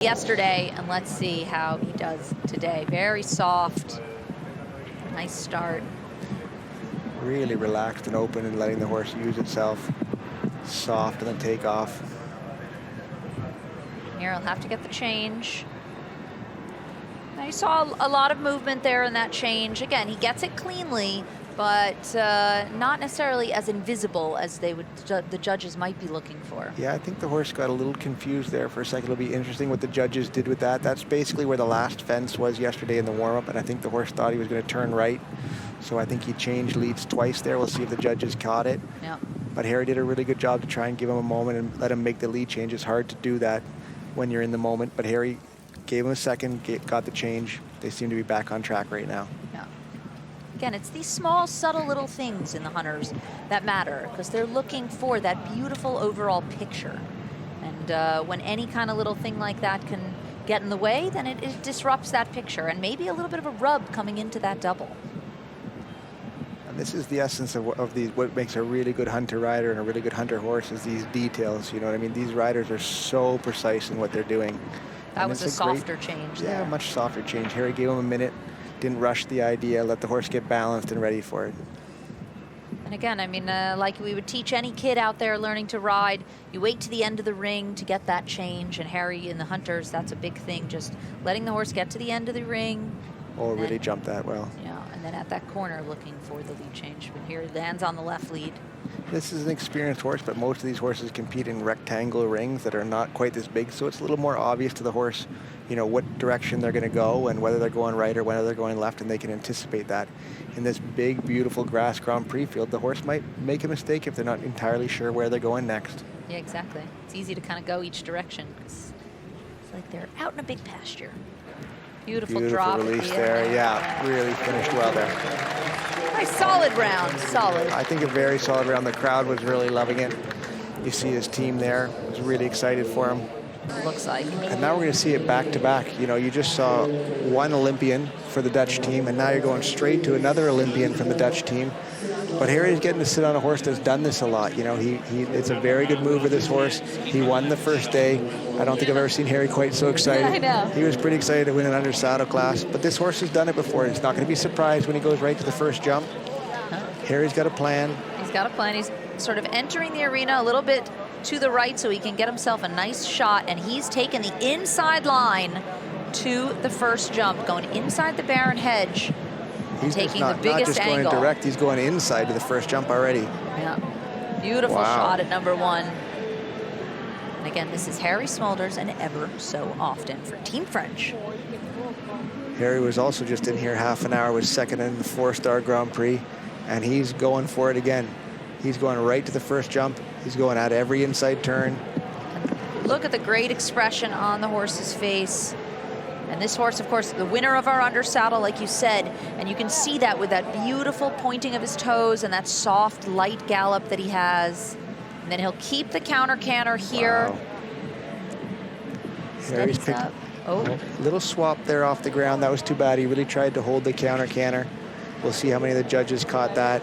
yesterday, and let's see how he does today. Very soft, nice start. Really relaxed and open and letting the horse use itself. Soft and then take off. Here he'll have to get the change. Now you saw a lot of movement there in that change. Again, he gets it cleanly, but not necessarily as invisible as the judges might be looking for. Yeah, I think the horse got a little confused there for a second. It'll be interesting what the judges did with that. That's basically where the last fence was yesterday in the warm-up, and I think the horse thought he was going to turn right. So I think he changed leads twice there. We'll see if the judges caught it. Yeah. But Harrie did a really good job to try and give him a moment and let him make the lead change. It's hard to do that when you're in the moment, but Harrie gave him a second, got the change. They seem to be back on track right now. Yeah. Again, it's these small, subtle little things in the hunters that matter, because they're looking for that beautiful overall picture. And when any kind of little thing like that can get in the way, then it disrupts that picture, and maybe a little bit of a rub coming into that double. And this is the essence of these, what makes a really good hunter rider and a really good hunter horse is these details. You know what I mean? These riders are so precise in what they're doing. That was a softer change there. Yeah, much softer change. Harrie gave him a minute, didn't rush the idea, let the horse get balanced and ready for it. And again, I mean, like we would teach any kid out there learning to ride, you wait to the end of the ring to get that change. And Harrie in the hunters, that's a big thing, just letting the horse get to the end of the ring. Oh, really jumped that well. Yeah, and then at that corner looking for the lead change. But here, lands on the left lead. This is an experienced horse, but most of these horses compete in rectangle rings that are not quite this big, so it's a little more obvious to the horse, you know, what direction they're going to go and whether they're going right or whether they're going left, and they can anticipate that. In this big, beautiful grass Grand Prix field, the horse might make a mistake if they're not entirely sure where they're going next. Yeah, exactly. It's easy to kind of go each direction because it's like they're out in a big pasture. Beautiful drop. Release there. Yeah, really finished well there. Nice solid round, solid. I think a very solid round. The crowd was really loving it. You see his team there, was really excited for him. It looks like. And now we're going to see it back to back. You know, you just saw one Olympian for the Dutch team, and now you're going straight to another Olympian from the Dutch team. But Harrie's getting to sit on a horse that's done this a lot. You know, it's a very good move with this horse. He won the first day. I don't think I've ever seen Harrie quite so excited. I know. He was pretty excited to win an under saddle class, but this horse has done it before. He's not going to be surprised when he goes right to the first jump. Harrie's got a plan. He's got a plan. He's sort of entering the arena a little bit to the right so he can get himself a nice shot, and he's taken the inside line to the first jump, going inside the barren hedge. He's taking not, the biggest not just angle. going direct, he's going inside to the first jump already. Yeah, beautiful shot at number one. And again, this is Harrie Smolders, and ever so often for Team French. Harrie was also just in here half an hour, was second in the 4-star Grand Prix, and he's going for it again. He's going right to the first jump. He's going at every inside turn. Look at the great expression on the horse's face. And this horse, of course, the winner of our under saddle, like you said, and you can see that with that beautiful pointing of his toes and that soft, light gallop that he has. And then he'll keep the counter canter here. Wow. Harrie's picked up. Oh, little swap there off the ground. That was too bad. He really tried to hold the counter canter. We'll see how many of the judges caught that.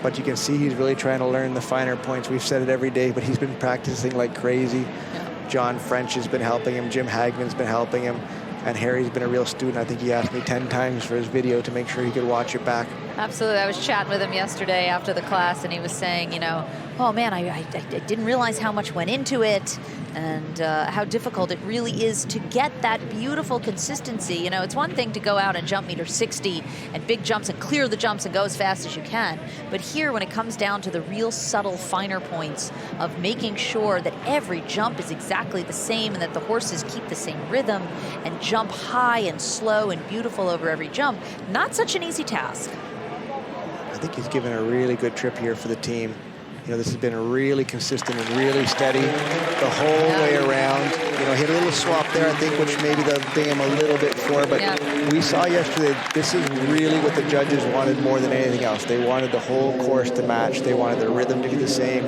But you can see he's really trying to learn the finer points. We've said it every day, but he's been practicing like crazy. yeah. John French has been helping him. Jim Hagman's been helping him. And Harrie's been a real student. I think he asked me 10 times for his video to make sure he could watch it back. Absolutely. I was chatting with him yesterday after the class, and he was saying, you know, oh man, I didn't realize how much went into it and how difficult it really is to get that beautiful consistency. You know, it's one thing to go out and jump meter 60 and big jumps and clear the jumps and go as fast as you can. But here, when it comes down to the real subtle, finer points of making sure that every jump is exactly the same and that the horses keep the same rhythm and jump high and slow and beautiful over every jump, not such an easy task. I think he's given a really good trip here for the team. You know, this has been really consistent and really steady the whole way around. You know, hit a little swap there, I think, which maybe they'll ding him a little bit for. But we saw yesterday, this is really what the judges wanted more than anything else. They wanted the whole course to match. They wanted the rhythm to be the same.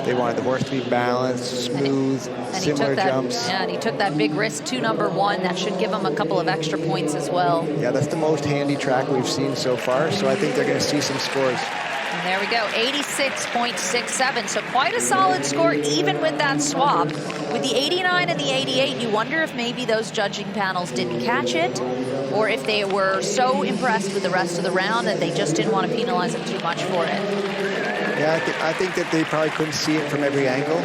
They wanted the horse to be balanced, smooth, similar jumps. Yeah, and he took that big risk to number one. That should give him a couple of extra points as well. Yeah, that's the most handy track we've seen so far. So I think they're going to see some scores. And there we go, 86.67. So quite a solid score, even with that swap. With the 89 and the 88, you wonder if maybe those judging panels didn't catch it, or if they were so impressed with the rest of the round that they just didn't want to penalize him too much for it. Yeah, I think that they probably couldn't see it from every angle,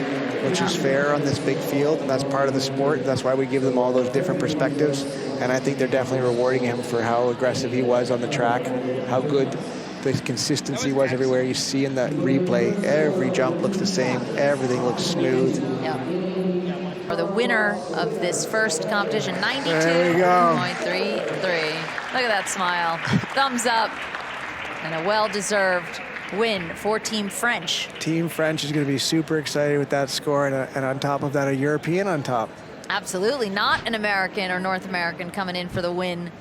which is fair on this big field, and that's part of the sport. That's why we give them all those different perspectives, and I think they're definitely rewarding him for how aggressive he was on the track, how good the consistency was everywhere. You see in that replay, every jump looks the same, everything looks smooth. Yeah. For the winner of this first competition, 92.33. Look at that smile. Thumbs up, and a well-deserved win for Team French. Team French is going to be super excited with that score, and on top of that, a European on top. Absolutely, not an American or North American coming in for the win